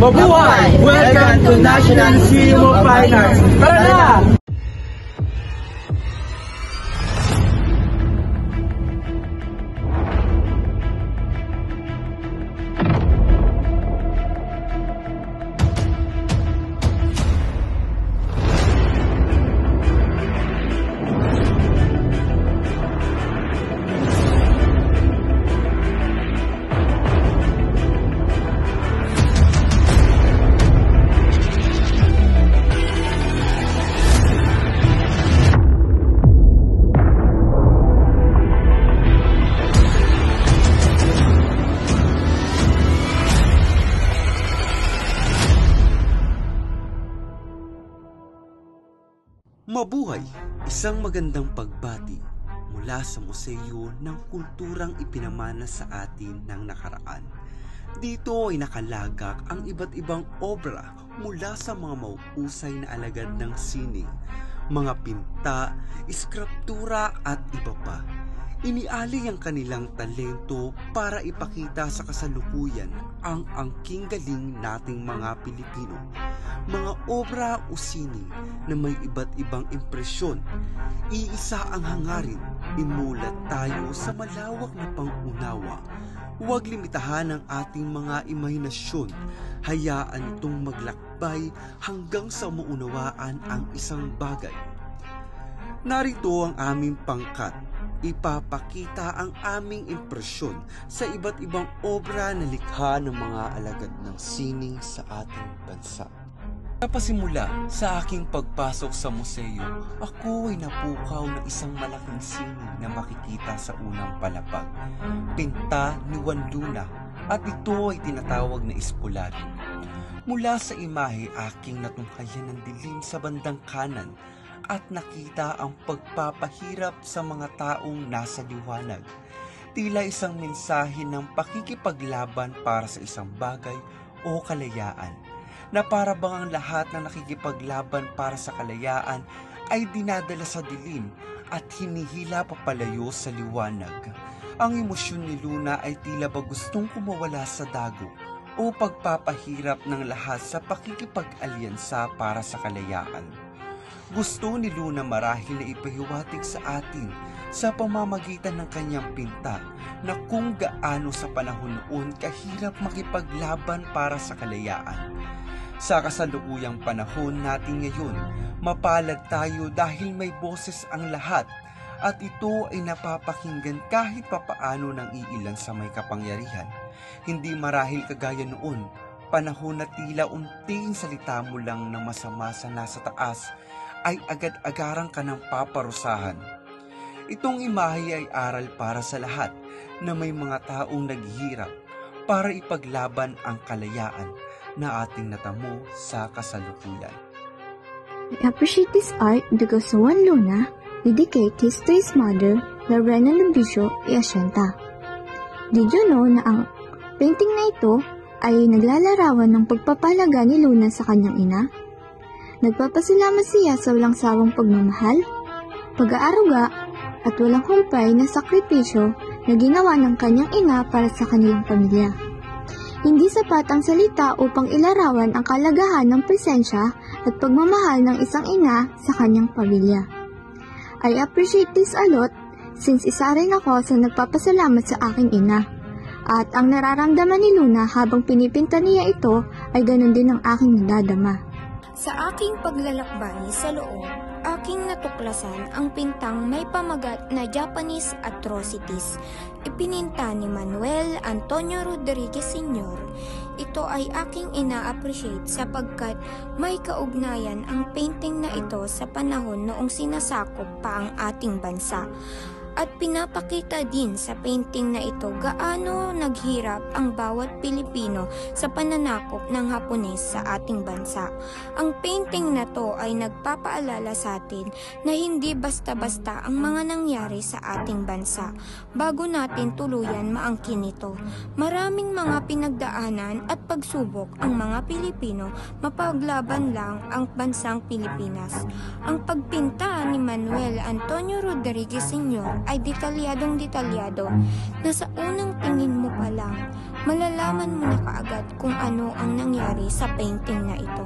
Mabuhay! Welcome to National Museum of Fine Arts! Tara na! Mabuhay! Isang magandang pagbati mula sa museo ng kulturang ipinamana sa atin ng nakaraan. Dito ay nakalagak ang iba't ibang obra mula sa mga mauusay na alagad ng sining, mga pinta, iskraptura at iba pa. Inialay ang kanilang talento para ipakita sa kasalukuyan ang angking galing nating mga Pilipino. Mga obra o sining na may iba't ibang impresyon. Iisa ang hangarin, imulat tayo sa malawak na pangunawa. Huwag limitahan ang ating mga imahinasyon. Hayaan itong maglakbay hanggang sa maunawaan ang isang bagay. Narito ang aming pangkat. Ipapakita ang aming impresyon sa iba't ibang obra na likha ng mga alagad ng sining sa ating bansa. Napasimula sa aking pagpasok sa museo, ako ay napukaw ng isang malaking sining na makikita sa unang palapag. Pinta ni Juan Luna at ito ay tinatawag na Espulado. Mula sa imahe aking natunghayan ng dilim sa bandang kanan at nakita ang pagpapahirap sa mga taong nasa liwanag. Tila isang mensahe ng pakikipaglaban para sa isang bagay o kalayaan, na para bang ang lahat na nakikipaglaban para sa kalayaan ay dinadala sa dilim at hinihila papalayo sa liwanag. Ang emosyon ni Luna ay tila ba gustong kumawala sa dago o pagpapahirap ng lahat sa pakikipag-alyansa para sa kalayaan. Gusto ni Luna marahil na ipahiwatig sa atin sa pamamagitan ng kanyang pinta na kung gaano sa panahon noon kahirap makipaglaban para sa kalayaan. Sa kasalukuyang panahon natin ngayon, mapalad tayo dahil may boses ang lahat at ito ay napapakinggan kahit papaano ng iilan sa may kapangyarihan. Hindi marahil kagaya noon, panahon na tila unting salita mo lang ng masama sa nasa taas ay agad-agarang ka ng paparusahan. Itong imahe ay aral para sa lahat na may mga taong naghihirap para ipaglaban ang kalayaan na ating natamo sa kasalukuyan. I appreciate this art because Juan Luna dedicated to his mother, Lorena Lubisio y Asienta. Did you know na ang painting na ito ay naglalarawan ng pagpapahalaga ni Luna sa kanyang ina? Nagpapasalamat siya sa walang sawang pagmamahal, pag-aaruga, at walang humpay na sakripisyo na ginawa ng kanyang ina para sa kanilang pamilya. Hindi sapat ang salita upang ilarawan ang kalagahan ng presensya at pagmamahal ng isang ina sa kanyang pamilya. I appreciate this a lot since isa rin ako sa nagpapasalamat sa aking ina. At ang nararamdaman ni Luna habang pinipinta niya ito ay ganun din ang aking nadadama. Sa aking paglalakbay sa loob, aking natuklasan ang pintang may pamagat na Japanese atrocities. Ipininta ni Manuel Antonio Rodriguez Sr. Ito ay aking ina-appreciate sapagkat may kaugnayan ang painting na ito sa panahon noong sinasakop pa ang ating bansa. At pinapakita din sa painting na ito gaano naghirap ang bawat Pilipino sa pananakop ng Hapones sa ating bansa. Ang painting na to ay nagpapaalala sa atin na hindi basta-basta ang mga nangyari sa ating bansa bago natin tuluyan maangkin ito. Maraming mga pinagdaanan at pagsubok ang mga Pilipino mapaglaban lang ang bansang Pilipinas. Ang pagpinta ni Manuel Antonio Rodriguez Sr. ay detalyadong-detalyado na sa unang tingin mo pa lang, malalaman mo na kaagad kung ano ang nangyari sa painting na ito.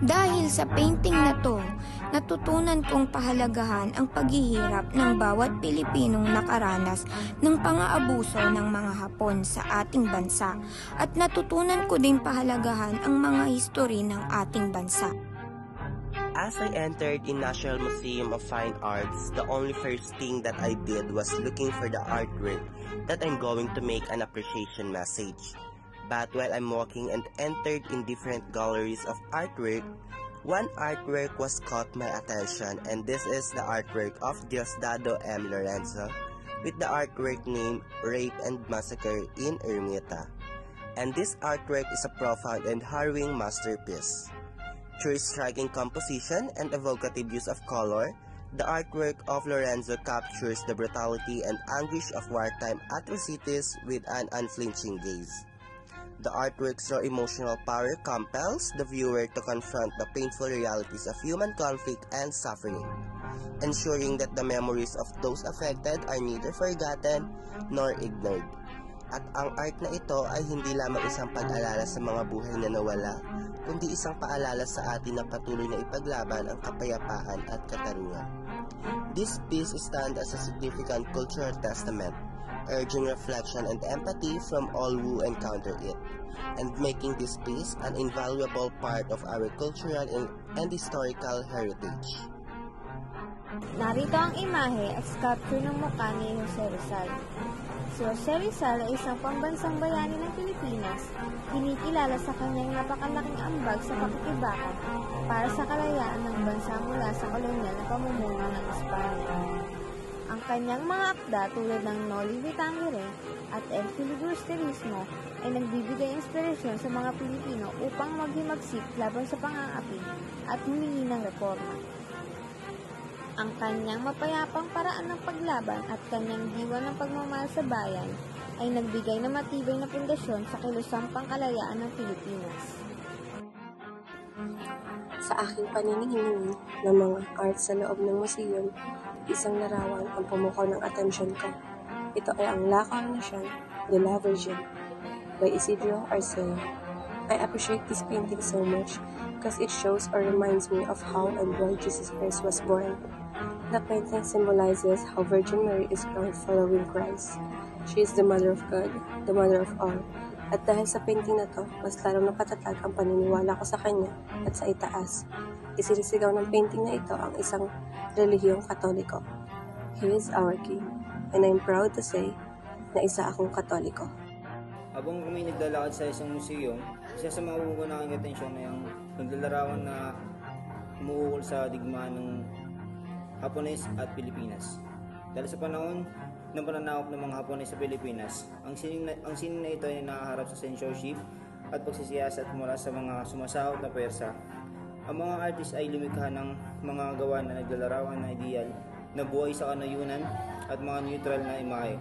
Dahil sa painting na to, natutunan kong pahalagahan ang paghihirap ng bawat Pilipinong nakaranas ng pang-aabuso ng mga Hapon sa ating bansa at natutunan ko din pahalagahan ang mga history ng ating bansa. As I entered in National Museum of Fine Arts, the only first thing that I did was looking for the artwork that I'm going to make an appreciation message. But while I'm walking and entered in different galleries of artwork, one artwork was caught my attention, and this is the artwork of Diosdado M. Lorenzo with the artwork named Rape and Massacre in Ermita. And this artwork is a profound and harrowing masterpiece. Through striking composition and evocative use of color, the artwork of Lorenzo captures the brutality and anguish of wartime atrocities with an unflinching gaze. The artwork's raw emotional power compels the viewer to confront the painful realities of human conflict and suffering, ensuring that the memories of those affected are neither forgotten nor ignored. At ang art na ito ay hindi lamang isang pag-alala sa mga buhay na nawala, kundi isang paalala sa atin na patuloy na ipaglaban ang kapayapaan at katarungan. This piece stands as a significant cultural testament, urging reflection and empathy from all who encounter it, and making this piece an invaluable part of our cultural and historical heritage. Narito ang imahe at sculpture ng mukha ni Jose Rizal. Si Jose Rizal ay isang pambansang bayani ng Pilipinas, kinikilala sa kanyang napakalaking ambag sa pakikibakan para sa kalayaan ng bansa mula sa kolonyal na pamumuno ng Espanya. Ang kanyang mga akda tulad ng Noli Me Tangere at El Filibusterismo ay nagbibigay inspirasyon sa mga Pilipino upang maghimagsik laban sa pang-aapi at humingi ng reforma. Ang kanyang mapayapang paraan ng paglaban at kanyang diwa ng pagmamahal sa bayan ay nagbigay ng matibay na pundasyon sa kilusang pangkalayaan ng Pilipinas. Sa aking paniningin ng mga art sa loob ng museum, isang larawan ang pumukaw ng atensyon ko. Ito ay ang La Coronation de la Virgin by Isidro Arceo. I appreciate this painting so much because it shows or reminds me of how and why Jesus Christ was born. The painting symbolizes how Virgin Mary is crowned following Christ. She is the Mother of God, the Mother of all. At dahil sa painting na to, mas larong napatatag ang paniniwala ko sa kanya at sa itaas. Isinisigaw ng painting na ito ang isang relihiyong Katoliko. He is our King, and I'm proud to say na isa akong Katoliko. Habang kami naglalakad sa isang museum, isa sa mga pupunang atensyon na yung naglalarawan na umuukol sa digmaan ng Hapones at Pilipinas. Dahil sa panahon ng pananakop ng mga Hapones sa Pilipinas, ang sining na ito ay nakaharap sa censorship at pagsisiyasat mula sa mga sumasahot na pwersa. Ang mga artist ay lumikha ng mga gawa na naglalarawan na ideal na buhay sa kanayunan at mga neutral na imahe.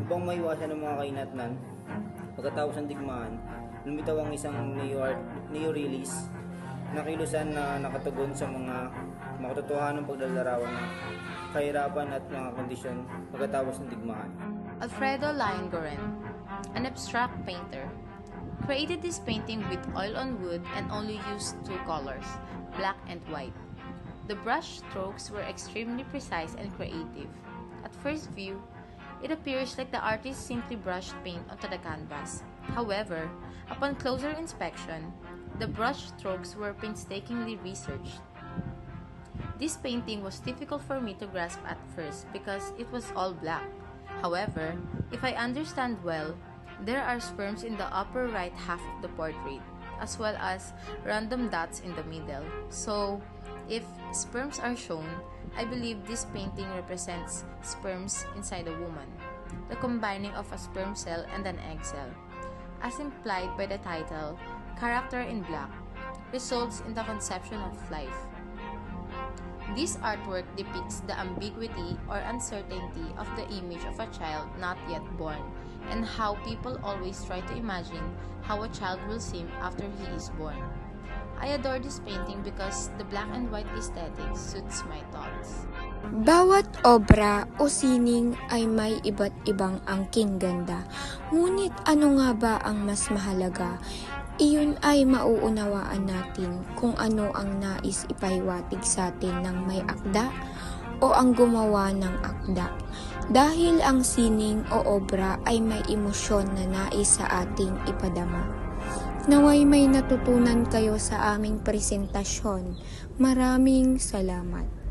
Upang maiwasan ng mga kainatnan, pagkatapos ng digmaan, lumitaw ang isang neo-release na kilusan na nakatugon sa mga makatotohanang paglalarawan ng kahirapan at mga kondisyon pagkatapos ng digmaan. Alfredo Liongoren, an abstract painter, created this painting with oil on wood and only used two colors, black and white. The brush strokes were extremely precise and creative. At first view, it appears like the artist simply brushed paint onto the canvas. However, upon closer inspection, the brush strokes were painstakingly researched. This painting was difficult for me to grasp at first because it was all black. However, if I understand well, there are sperms in the upper right half of the portrait, as well as random dots in the middle. So, if sperms are shown, I believe this painting represents sperms inside a woman, the combining of a sperm cell and an egg cell. As implied by the title, Character in Black results in the conception of life. This artwork depicts the ambiguity or uncertainty of the image of a child not yet born, and how people always try to imagine how a child will seem after he is born. I adore this painting because the black and white aesthetic suits my thoughts. Bawat obra o sining ay may iba't ibang angking ganda. Ngunit ano nga ba ang mas mahalaga? Iyon ay mauunawaan natin kung ano ang nais ipahiwatig sa atin ng may akda o ang gumawa ng akda. Dahil ang sining o obra ay may emosyon na nais sa ating ipadama. Naway may natutunan kayo sa aming presentasyon. Maraming salamat.